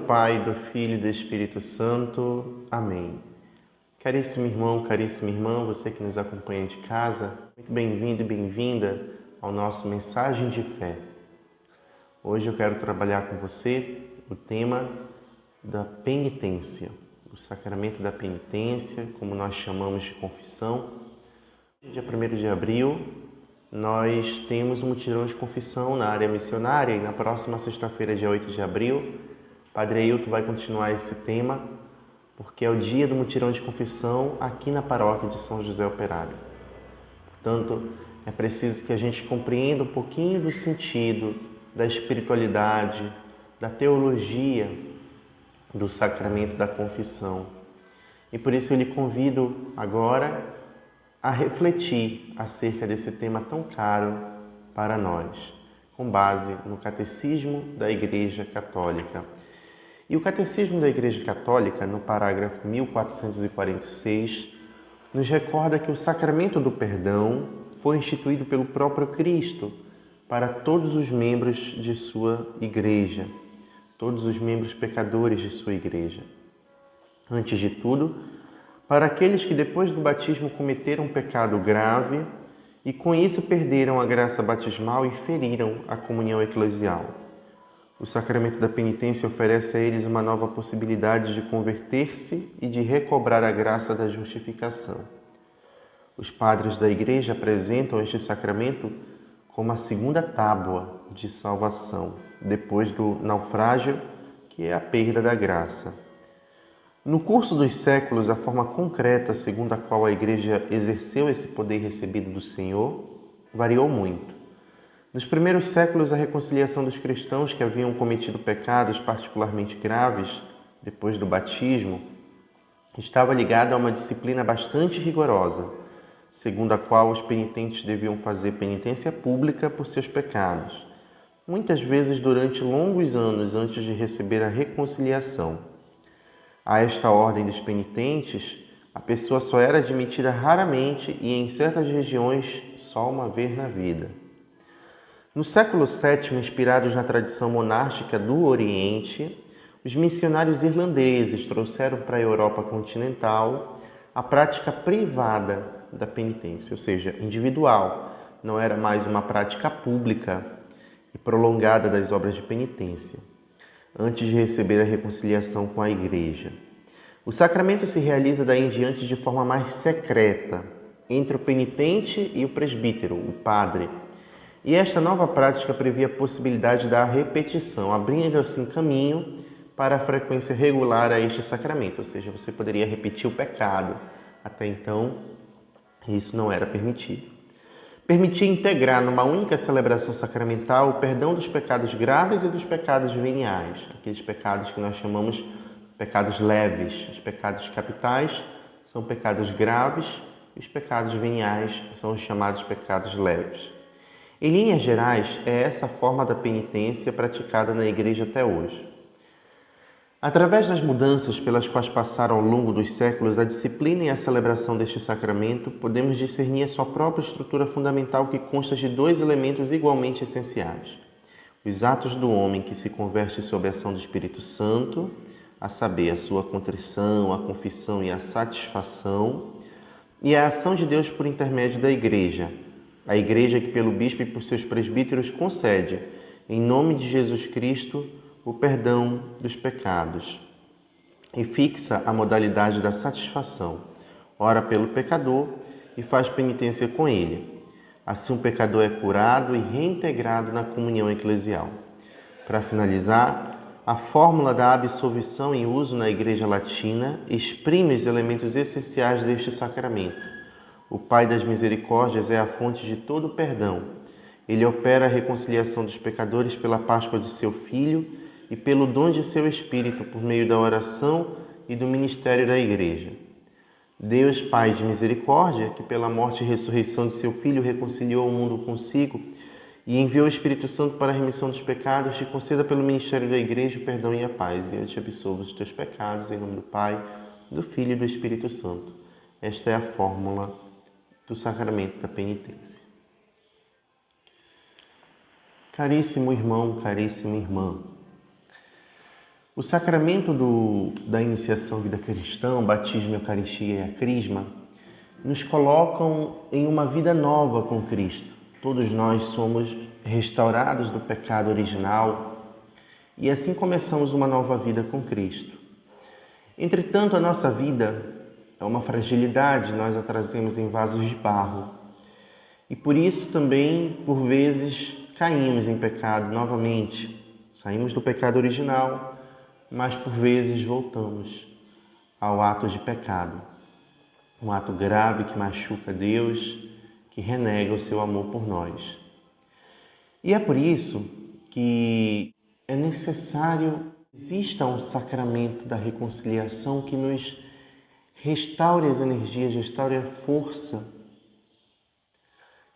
Pai, do Filho e do Espírito Santo. Amém. Caríssimo irmão, caríssima irmã, você que nos acompanha de casa, muito bem-vindo e bem-vinda ao nosso Mensagem de Fé. Hoje eu quero trabalhar com você o tema da penitência, o sacramento da penitência, como nós chamamos de confissão. Dia 1º de abril, nós temos um mutirão de confissão na área missionária e na próxima sexta-feira, dia 8 de abril, Padre Ailton vai continuar esse tema, porque é o dia do mutirão de confissão aqui na paróquia de São José Operário. Portanto, é preciso que a gente compreenda um pouquinho do sentido, da espiritualidade, da teologia do sacramento da confissão. E por isso eu lhe convido agora a refletir acerca desse tema tão caro para nós, com base no Catecismo da Igreja Católica. E o Catecismo da Igreja Católica, no parágrafo 1446, nos recorda que o sacramento do perdão foi instituído pelo próprio Cristo para todos os membros de sua Igreja, todos os membros pecadores de sua Igreja. Antes de tudo, para aqueles que depois do batismo cometeram um pecado grave e com isso perderam a graça batismal e feriram a comunhão eclesial. O sacramento da penitência oferece a eles uma nova possibilidade de converter-se e de recobrar a graça da justificação. Os padres da Igreja apresentam este sacramento como a segunda tábua de salvação, depois do naufrágio, que é a perda da graça. No curso dos séculos, a forma concreta segundo a qual a Igreja exerceu esse poder recebido do Senhor variou muito. Nos primeiros séculos, a reconciliação dos cristãos que haviam cometido pecados particularmente graves, depois do batismo, estava ligada a uma disciplina bastante rigorosa, segundo a qual os penitentes deviam fazer penitência pública por seus pecados, muitas vezes durante longos anos antes de receber a reconciliação. A esta ordem dos penitentes, a pessoa só era admitida raramente e, em certas regiões, só uma vez na vida. No século VII, inspirados na tradição monástica do Oriente, os missionários irlandeses trouxeram para a Europa continental a prática privada da penitência, ou seja, individual. Não era mais uma prática pública e prolongada das obras de penitência, antes de receber a reconciliação com a Igreja. O sacramento se realiza daí em diante de forma mais secreta, entre o penitente e o presbítero, o padre. E esta nova prática previa a possibilidade da repetição, abrindo assim caminho para a frequência regular a este sacramento, ou seja, você poderia repetir o pecado. Até então, isso não era permitido. Permitia integrar numa única celebração sacramental o perdão dos pecados graves e dos pecados veniais, aqueles pecados que nós chamamos pecados leves. Os pecados capitais são pecados graves e os pecados veniais são os chamados pecados leves. Em linhas gerais, é essa forma da penitência praticada na Igreja até hoje. Através das mudanças pelas quais passaram ao longo dos séculos a disciplina e a celebração deste sacramento, podemos discernir a sua própria estrutura fundamental que consta de dois elementos igualmente essenciais: os atos do homem que se converte sob a ação do Espírito Santo, a saber, a sua contrição, a confissão e a satisfação, e a ação de Deus por intermédio da Igreja, a Igreja que pelo bispo e por seus presbíteros concede, em nome de Jesus Cristo, o perdão dos pecados e fixa a modalidade da satisfação, ora pelo pecador e faz penitência com ele. Assim o pecador é curado e reintegrado na comunhão eclesial. Para finalizar, a fórmula da absolvição em uso na Igreja Latina exprime os elementos essenciais deste sacramento. O Pai das Misericórdias é a fonte de todo o perdão. Ele opera a reconciliação dos pecadores pela Páscoa de seu Filho e pelo dom de seu Espírito por meio da oração e do ministério da Igreja. Deus, Pai de misericórdia, que pela morte e ressurreição de seu Filho reconciliou o mundo consigo e enviou o Espírito Santo para a remissão dos pecados, te conceda pelo ministério da Igreja o perdão e a paz, e eu te absolvo os teus pecados, em nome do Pai, do Filho e do Espírito Santo. Esta é a fórmula do sacramento da penitência. Caríssimo irmão, caríssima irmã, O sacramento da iniciação à vida cristã, o batismo, a Eucaristia e a Crisma, nos colocam em uma vida nova com Cristo. Todos nós somos restaurados do pecado original e assim começamos uma nova vida com Cristo. Entretanto, a nossa vida é uma fragilidade, nós a trazemos em vasos de barro. E por isso também, por vezes, caímos em pecado novamente. Saímos do pecado original, mas por vezes voltamos ao ato de pecado. Um ato grave que machuca Deus, que renega o seu amor por nós. E é por isso que é necessário que exista um sacramento da reconciliação que nos restaure as energias, restaure a força,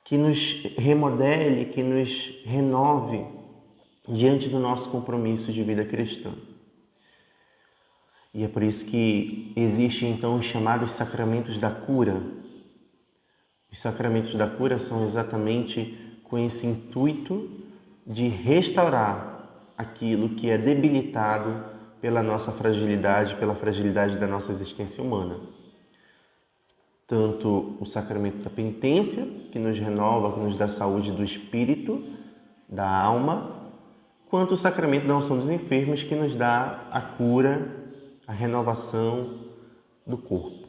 que nos remodele, que nos renove diante do nosso compromisso de vida cristã. E é por isso que existem então os chamados sacramentos da cura. Os sacramentos da cura são exatamente com esse intuito de restaurar aquilo que é debilitado pela nossa fragilidade, pela fragilidade da nossa existência humana. Tanto o sacramento da penitência, que nos renova, que nos dá saúde do espírito, da alma, quanto o sacramento da unção dos enfermos, que nos dá a cura, a renovação do corpo.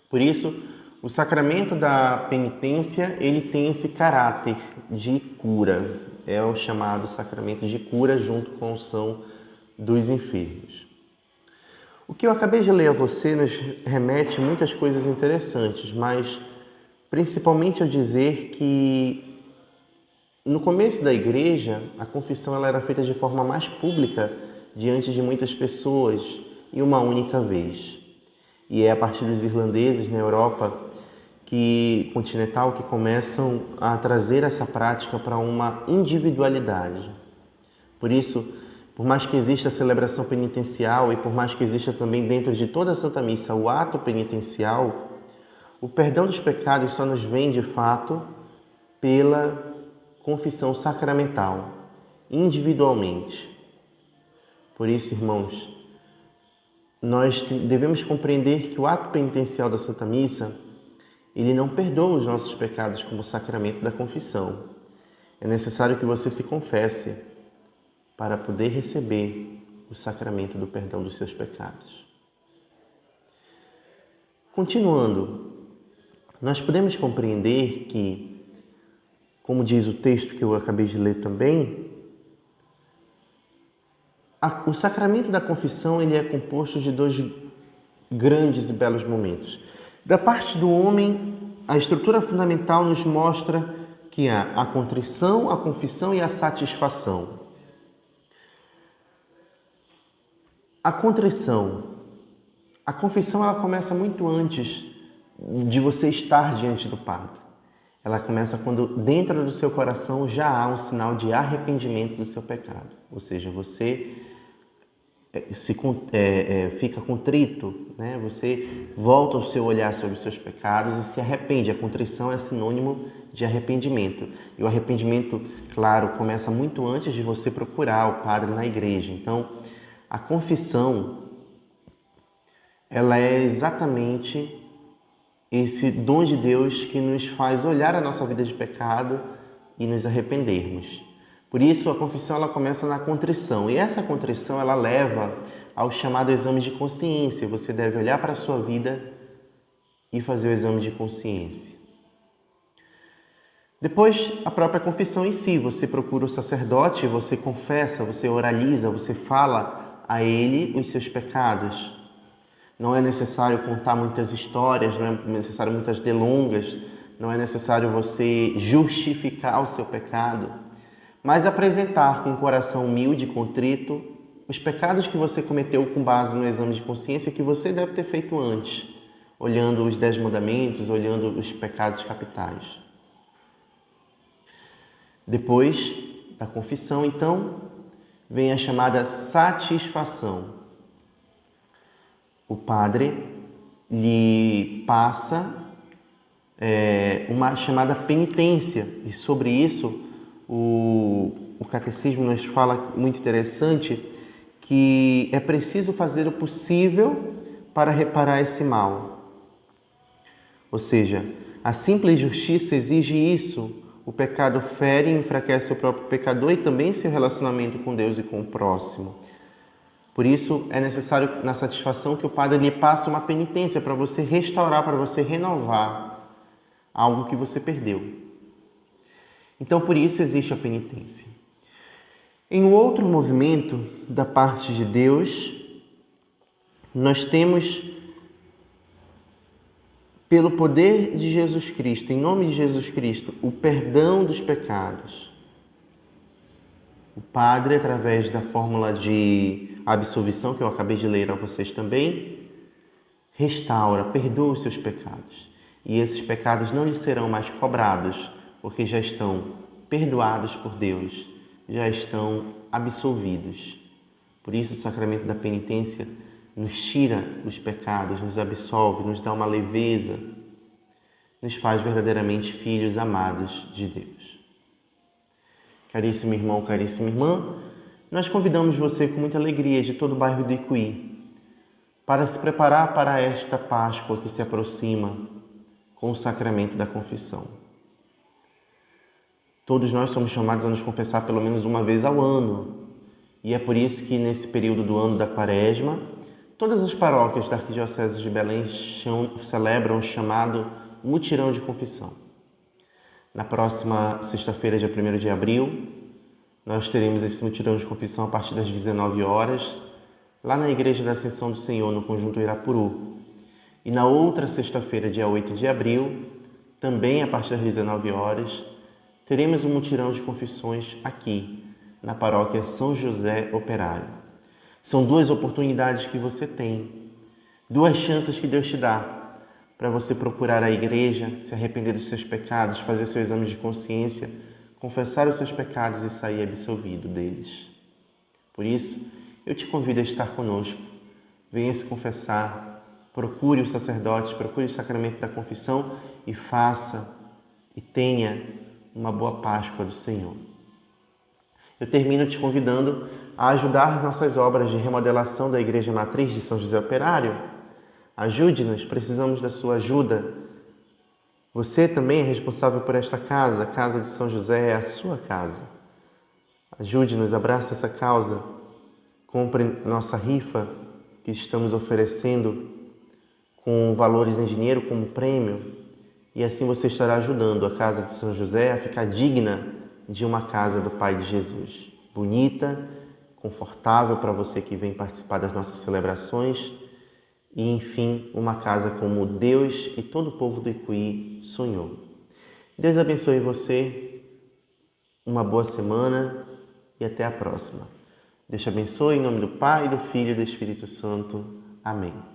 Por isso, o sacramento da penitência, ele tem esse caráter de cura. É o chamado sacramento de cura junto com a unção dos enfermos. O que eu acabei de ler a você nos remete a muitas coisas interessantes, mas principalmente ao dizer que no começo da igreja, a confissão ela era feita de forma mais pública diante de muitas pessoas e uma única vez. E é a partir dos irlandeses na Europa continental que começam a trazer essa prática para uma individualidade. Por isso, por mais que exista a celebração penitencial e por mais que exista também dentro de toda a Santa Missa o ato penitencial, o perdão dos pecados só nos vem de fato pela confissão sacramental, individualmente. Por isso, irmãos, nós devemos compreender que o ato penitencial da Santa Missa, ele não perdoa os nossos pecados como o sacramento da confissão. É necessário que você se confesse para poder receber o sacramento do perdão dos seus pecados. Continuando, nós podemos compreender que, como diz o texto que eu acabei de ler também, o sacramento da confissão ele é composto de dois grandes e belos momentos. Da parte do homem, a estrutura fundamental nos mostra que há a contrição, a confissão e a satisfação. A contrição. A confissão ela começa muito antes de você estar diante do Padre. Ela começa quando dentro do seu coração já há um sinal de arrependimento do seu pecado. Ou seja, você fica contrito, né? Você volta o seu olhar sobre os seus pecados e se arrepende. A contrição é sinônimo de arrependimento. E o arrependimento, claro, começa muito antes de você procurar o Padre na igreja. Então, a confissão, ela é exatamente esse dom de Deus que nos faz olhar a nossa vida de pecado e nos arrependermos. Por isso, a confissão ela começa na contrição. E essa contrição ela leva ao chamado exame de consciência. Você deve olhar para a sua vida e fazer o exame de consciência. Depois, a própria confissão em si. Você procura o sacerdote, você confessa, você oraliza, você fala a ele os seus pecados. Não é necessário contar muitas histórias, não é necessário muitas delongas, não é necessário você justificar o seu pecado, mas apresentar com um coração humilde e contrito os pecados que você cometeu com base no exame de consciência que você deve ter feito antes, olhando os 10 mandamentos, olhando os pecados capitais. Depois da confissão, então, vem a chamada satisfação. O padre lhe passa uma chamada penitência, e sobre isso o catecismo nos fala muito interessante que é preciso fazer o possível para reparar esse mal. Ou seja, a simples justiça exige isso. O pecado fere e enfraquece o próprio pecador e também seu relacionamento com Deus e com o próximo. Por isso, é necessário, na satisfação, que o padre lhe passe uma penitência para você restaurar, para você renovar algo que você perdeu. Então, por isso existe a penitência. Em um outro movimento da parte de Deus, nós temos, pelo poder de Jesus Cristo, em nome de Jesus Cristo, o perdão dos pecados. O Padre, através da fórmula de absolvição que eu acabei de ler a vocês também, restaura, perdoa os seus pecados. E esses pecados não lhe serão mais cobrados, porque já estão perdoados por Deus, já estão absolvidos. Por isso o sacramento da penitência nos tira os pecados, nos absolve, nos dá uma leveza, nos faz verdadeiramente filhos amados de Deus. Caríssimo irmão, caríssima irmã, nós convidamos você com muita alegria de todo o bairro do Icuí para se preparar para esta Páscoa que se aproxima com o sacramento da confissão. Todos nós somos chamados a nos confessar pelo menos uma vez ao ano. E é por isso que nesse período do ano da Quaresma, todas as paróquias da Arquidiocese de Belém celebram o chamado mutirão de confissão. Na próxima sexta-feira, dia 1º de abril, nós teremos esse mutirão de confissão a partir das 19 horas, lá na Igreja da Ascensão do Senhor, no Conjunto Irapuru. E na outra sexta-feira, dia 8 de abril, também a partir das 19 horas, teremos um mutirão de confissões aqui, na paróquia São José Operário. São duas oportunidades que você tem, duas chances que Deus te dá para você procurar a igreja, se arrepender dos seus pecados, fazer seu exame de consciência, confessar os seus pecados e sair absolvido deles. Por isso, eu te convido a estar conosco. Venha se confessar, procure o sacerdote, procure o sacramento da confissão e faça e tenha uma boa Páscoa do Senhor. Eu termino te convidando a ajudar nossas obras de remodelação da Igreja Matriz de São José Operário. Ajude-nos, precisamos da sua ajuda. Você também é responsável por esta casa, a Casa de São José é a sua casa. Ajude-nos, abrace essa causa, compre nossa rifa que estamos oferecendo com valores em dinheiro como prêmio e assim você estará ajudando a Casa de São José a ficar digna de uma casa do Pai de Jesus. Bonita, confortável para você que vem participar das nossas celebrações e, enfim, uma casa como Deus e todo o povo do Icuí sonhou. Deus abençoe você, uma boa semana e até a próxima. Deus te abençoe em nome do Pai, do Filho e do Espírito Santo. Amém.